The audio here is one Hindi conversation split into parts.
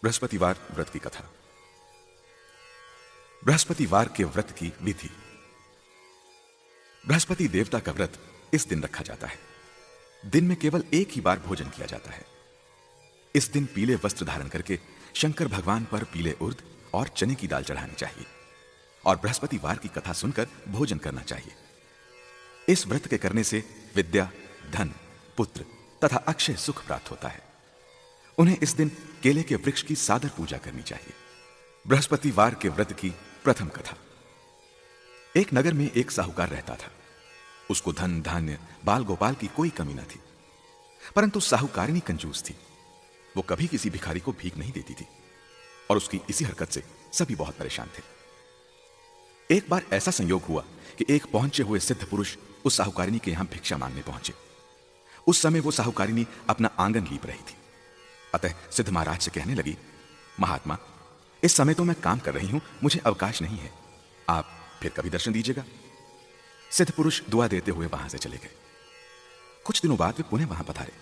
बृहस्पतिवार व्रत की कथा। बृहस्पतिवार के व्रत की विधि। बृहस्पति देवता का व्रत इस दिन रखा जाता है। दिन में केवल एक ही बार भोजन किया जाता है। इस दिन पीले वस्त्र धारण करके शंकर भगवान पर पीले उर्द और चने की दाल चढ़ानी चाहिए और बृहस्पतिवार की कथा सुनकर भोजन करना चाहिए। इस व्रत के करने से विद्या, धन, पुत्र तथा अक्षय सुख प्राप्त होता है। उन्हें इस दिन केले के वृक्ष की सादर पूजा करनी चाहिए। बृहस्पतिवार के व्रत की प्रथम कथा। एक नगर में एक साहूकार रहता था। उसको धन, धान्य, बाल गोपाल की कोई कमी न थी, परंतु साहूकारिनी कंजूस थी। वो कभी किसी भिखारी को भीख नहीं देती थी और उसकी इसी हरकत से सभी बहुत परेशान थे। एक बार ऐसा संयोग हुआ कि एक पहुंचे हुए सिद्ध पुरुष उस साहूकारिनी के यहां भिक्षा मांगने पहुंचे। उस समय वो साहूकारिनी अपना आंगन लीप रही थी। अतः सिद्ध महाराज से कहने लगी, महात्मा, इस समय तो मैं काम कर रही हूं, मुझे अवकाश नहीं है, आप फिर कभी दर्शन दीजिएगा। सिद्ध पुरुष दुआ देते हुए वहां से चले गए। कुछ दिनों बाद वे पुनः वहां पधारे।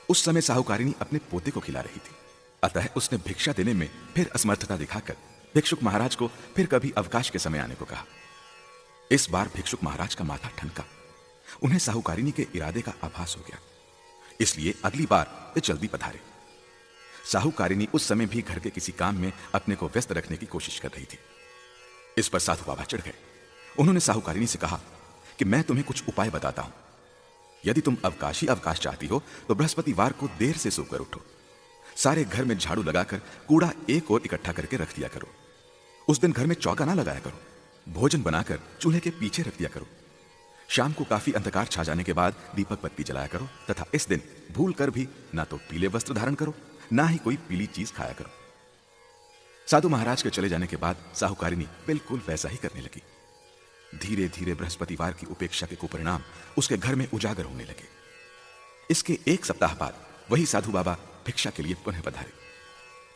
उस समय साहूकारिनी अपने पोते को खिला रही थी, अतः उसने भिक्षा देने में फिर असमर्थता दिखाकर भिक्षुक महाराज को फिर कभी अवकाश के समय आने को कहा। इस बार भिक्षुक महाराज का माथा ठनका। उन्हें साहूकारिनी के इरादे का आभास हो गया, इसलिए अगली बार वे जल्दी पधारे। साहूकारिनी उस समय भी घर के किसी काम में अपने को व्यस्त रखने की कोशिश कर रही थी। इस पर साधु बाबा चिढ़ गए। उन्होंने साहूकारिनी से कहा कि मैं तुम्हें कुछ उपाय बताता हूं। यदि तुम अवकाश ही अवकाश चाहती हो तो बृहस्पतिवार को देर से सोकर उठो। सारे घर में झाड़ू लगाकर कूड़ा एक ओर इकट्ठा करके रख दिया करो। उस दिन घर में चौका ना लगाया करो। भोजन बनाकर चूल्हे के पीछे रख दिया करो। शाम को काफी अंधकार छा जाने के बाद दीपक बत्ती जलाया करो तथा इस दिन भूल कर भी ना तो पीले वस्त्र धारण करो, ना ही कोई पीली चीज खाया करो। साधु महाराज के चले जाने के बाद साहूकारिनी बिल्कुल वैसा ही करने लगी। धीरे धीरे बृहस्पतिवार की उपेक्षा के कुपरिणाम उसके घर में उजागर होने लगे। इसके एक सप्ताह बाद वही साधु बाबा भिक्षा के लिए पुनः पधारे।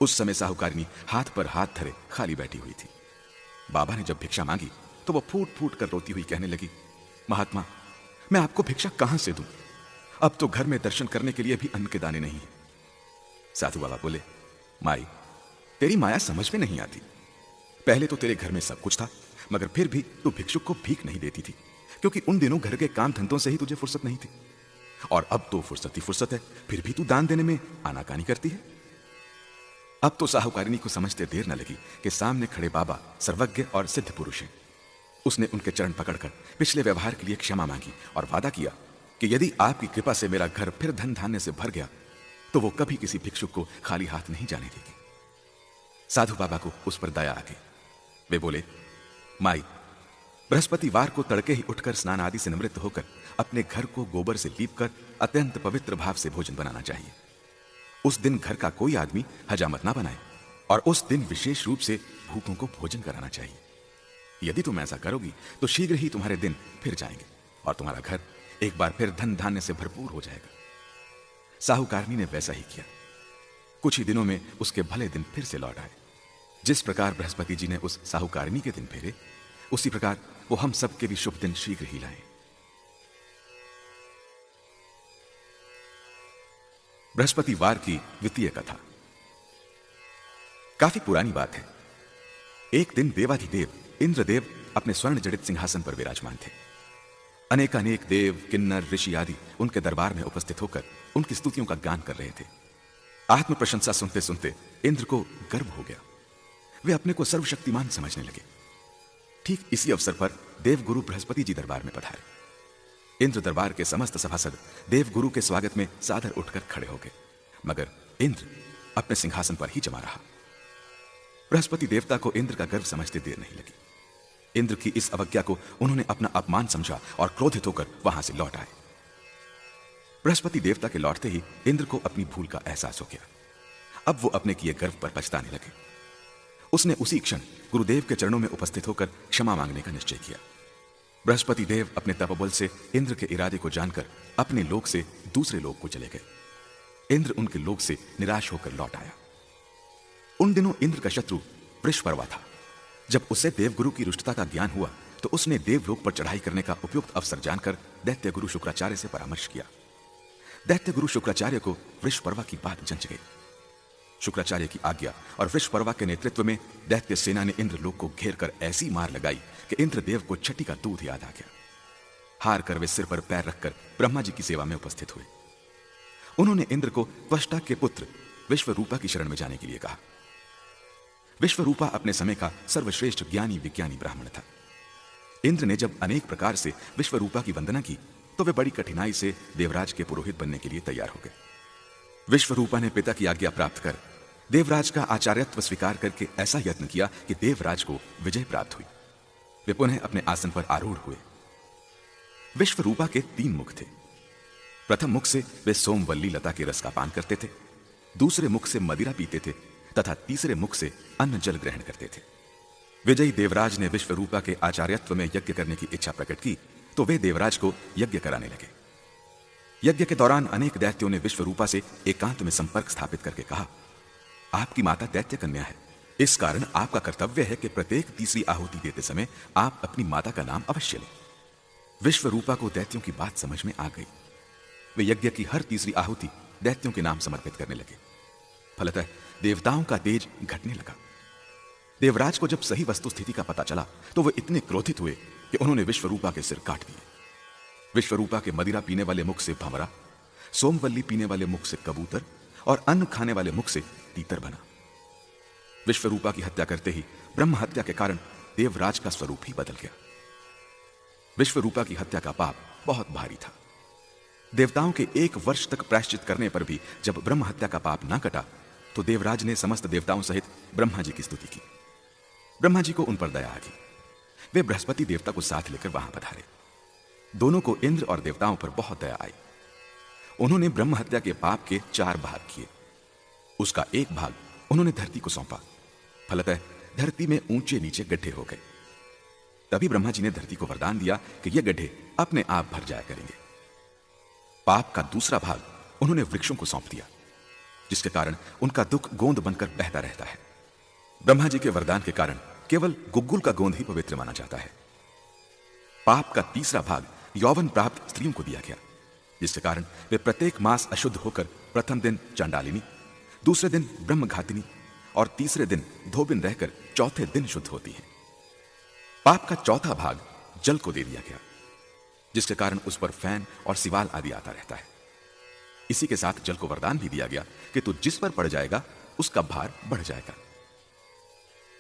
उस समय साहूकारिनी हाथ पर हाथ धरे खाली बैठी हुई थी। बाबा ने जब भिक्षा मांगी तो वो फूट फूट कर रोती हुई कहने लगी, महात्मा, मैं आपको भिक्षा कहां से दूं? अब तो घर में दर्शन करने के लिए भी अन्न के दाने नहीं है। साधु बाबा बोले, माई, तेरी माया समझ में नहीं आती। पहले तो तेरे घर में सब कुछ था, मगर फिर भी तू भिक्षुक को भीख नहीं देती थी, क्योंकि उन दिनों घर के काम धंधों से ही तुझे फुर्सत नहीं थी। और अब तो फुर्सत ही फुर्सत है, फिर भी तू दान देने में आनाकानी करती है। अब तो साहूकारिनी को समझते देर न लगी कि सामने खड़े बाबा सर्वज्ञ और सिद्ध पुरुष हैं। उसने उनके चरण पकड़कर पिछले व्यवहार के लिए क्षमा मांगी और वादा किया कि यदि आपकी कृपा से मेरा घर फिर धन धान्य से भर गया तो वो कभी किसी भिक्षुक को खाली हाथ नहीं जाने देगी। साधु बाबा को उस पर दया आ गई। वे बोले, माई, बृहस्पतिवार को तड़के ही उठकर स्नान आदि से निवृत्त होकर अपने घर को गोबर से लीपकर अत्यंत पवित्र भाव से भोजन बनाना चाहिए। उस दिन घर का कोई आदमी हजामत ना बनाए और उस दिन विशेष रूप से भूखों को भोजन कराना चाहिए। यदि तुम ऐसा करोगी तो शीघ्र ही तुम्हारे दिन फिर जाएंगे और तुम्हारा घर एक बार फिर धन धान्य से भरपूर हो जाएगा। साहूकारनी ने वैसा ही किया। कुछ ही दिनों में उसके भले दिन फिर से लौट आए। जिस प्रकार बृहस्पति जी ने उस साहूकारिनी के दिन फेरे, उसी प्रकार वो हम सबके भी शुभ दिन शीघ्र ही लाए। बृहस्पतिवार की द्वितीय कथा। काफी पुरानी बात है। एक दिन देवाधिदेव इंद्रदेव अपने स्वर्ण जड़ित सिंहासन पर विराजमान थे। अनेकानेक देव, किन्नर, ऋषि आदि उनके दरबार में उपस्थित होकर उनकी स्तुतियों का गान कर रहे थे। आत्म प्रशंसा सुनते सुनते इंद्र को गर्व हो गया। वे अपने को सर्वशक्तिमान समझने लगे। ठीक इसी अवसर पर देवगुरु बृहस्पति जी दरबार में पधारे। इंद्र दरबार के समस्त सभासद देवगुरु के स्वागत में सादर उठकर खड़े हो गए, मगर इंद्र अपने सिंहासन पर ही जमा रहा। बृहस्पति देवता को इंद्र का गर्व समझते देर नहीं लगी। इंद्र की इस अवज्ञा को उन्होंने अपना अपमान समझा और क्रोधित होकर वहां से लौट आए। बृहस्पति देवता के लौटते ही इंद्र को अपनी भूल का एहसास हो गया। अब वो अपने किए गर्व पर पछताने लगे। उसने उसी क्षण गुरुदेव के चरणों में उपस्थित होकर क्षमा मांगने का निश्चय किया। बृहस्पति देव अपने तपबल से इंद्र के इरादे को जानकर अपने लोक से दूसरे लोक को चले गए। इंद्र उनके लोक से निराश होकर लौट आया। उन दिनों इंद्र का शत्रु वृषपर्वा था। जब उसे देवगुरु की रुष्टता का ज्ञान हुआ तो उसने देवलोक पर चढ़ाई करने का उपयुक्त अवसर जानकर दैत्य गुरु शुक्राचार्य से परामर्श किया। दैत्य गुरु शुक्राचार्य को वृषपर्वा की बात जंच गई। शुक्राचार्य की आज्ञा और वृषपर्वा के नेतृत्व में दैत्य सेना ने इंद्रलोक को घेर कर ऐसी मार लगाई कि इंद्रदेव को छठी का दूध याद आ गया। हार कर वे सिर पर पैर रखकर ब्रह्मा जी की सेवा में उपस्थित हुए। उन्होंने इंद्र को त्वष्टा के पुत्र विश्वरूपा की शरण में जाने के लिए कहा। विश्वरूपा अपने समय का सर्वश्रेष्ठ ज्ञानी विज्ञानी ब्राह्मण था। इंद्र ने जब अनेक प्रकार से विश्वरूपा की वंदना की तो वे बड़ी कठिनाई से देवराज के पुरोहित बनने के लिए तैयार हो गए। विश्वरूपा ने पिता की आज्ञा प्राप्त कर देवराज का आचार्यत्व स्वीकार करके ऐसा यत्न किया कि देवराज को विजय प्राप्त हुई। वे पुनः अपने आसन पर आरूढ़ हुए। विश्वरूपा के 3 मुख थे। प्रथम मुख से वे सोमवल्ली लता के रस का पान करते थे, दूसरे मुख से मदिरा पीते थे तथा तीसरे मुख से अन्न जल ग्रहण करते थे। विजयी देवराज ने विश्वरूपा के आचार्यत्व में यज्ञ करने की इच्छा प्रकट की तो वे देवराज को यज्ञ कराने लगे। यज्ञ के दौरान अनेक दैत्यों ने विश्वरूपा से एकांत में संपर्क स्थापित करके कहा, आपकी माता दैत्य कन्या है, इस कारण आपका कर्तव्य है कि प्रत्येक तीसरी आहुति देते समय आप अपनी माता का नाम अवश्य लें। विश्वरूपा को दैत्यों की बात समझ में आ गई। वे यज्ञ की हर तीसरी आहुति दैत्यों के नाम समर्पित करने लगे। फलतः देवताओं का तेज घटने लगा। देवराज को जब सही वस्तु स्थिति का पता चला तो वे इतने क्रोधित हुए कि उन्होंने विश्वरूपा के सिर काट दिए। विश्वरूपा के मदिरा पीने वाले मुख से भंवरा, सोमवल्ली पीने वाले मुख से कबूतर और अन्न खाने वाले मुख से तीतर बना। विश्वरूपा की हत्या करते ही ब्रह्म हत्या के कारण देवराज का स्वरूप ही बदल गया। विश्वरूपा की हत्या का पाप बहुत भारी था। देवताओं के 1 वर्ष तक प्रायश्चित करने पर भी जब ब्रह्म हत्या का पाप ना कटा तो देवराज ने समस्त देवताओं सहित ब्रह्मा जी की स्तुति की। ब्रह्मा जी को उन पर दया आ गई। वे बृहस्पति देवता को साथ लेकर वहां पधारे। दोनों को इंद्र और देवताओं पर बहुत दया आई। उन्होंने ब्रह्म हत्या के पाप के 4 भाग किए। उसका 1 भाग उन्होंने धरती को सौंपा। फलतः धरती में ऊंचे नीचे गड्ढे हो गए। तभी ब्रह्मा जी ने धरती को वरदान दिया कि ये गड्ढे अपने आप भर जाया करेंगे। पाप का दूसरा भाग उन्होंने वृक्षों को सौंप दिया, जिसके कारण उनका दुख गोंद बनकर बहता रहता है। ब्रह्मा जी के वरदान के कारण केवल गुग्गुल का गोंद ही पवित्र माना जाता है। पाप का तीसरा भाग यौवन प्राप्त स्त्रियों को दिया गया, जिसके कारण वे प्रत्येक मास अशुद्ध होकर प्रथम दिन चांडालिनी, दूसरे दिन ब्रह्मघातिनी और तीसरे दिन धोबिन रहकर चौथे दिन शुद्ध होती हैं। पाप का चौथा भाग जल को दे दिया गया, जिसके कारण उस पर फैन और सिवाल आदि आता रहता है। इसी के साथ जल को वरदान भी दिया गया कि तू जिस पर पड़ जाएगा उसका भार बढ़ जाएगा।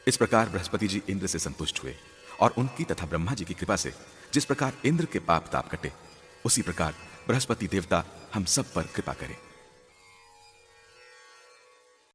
इस प्रकार बृहस्पति जी इंद्र से संतुष्ट हुए और उनकी तथा ब्रह्मा जी की कृपा से जिस प्रकार इंद्र के पाप ताप कटे, उसी प्रकार बृहस्पति देवता हम सब पर कृपा करें।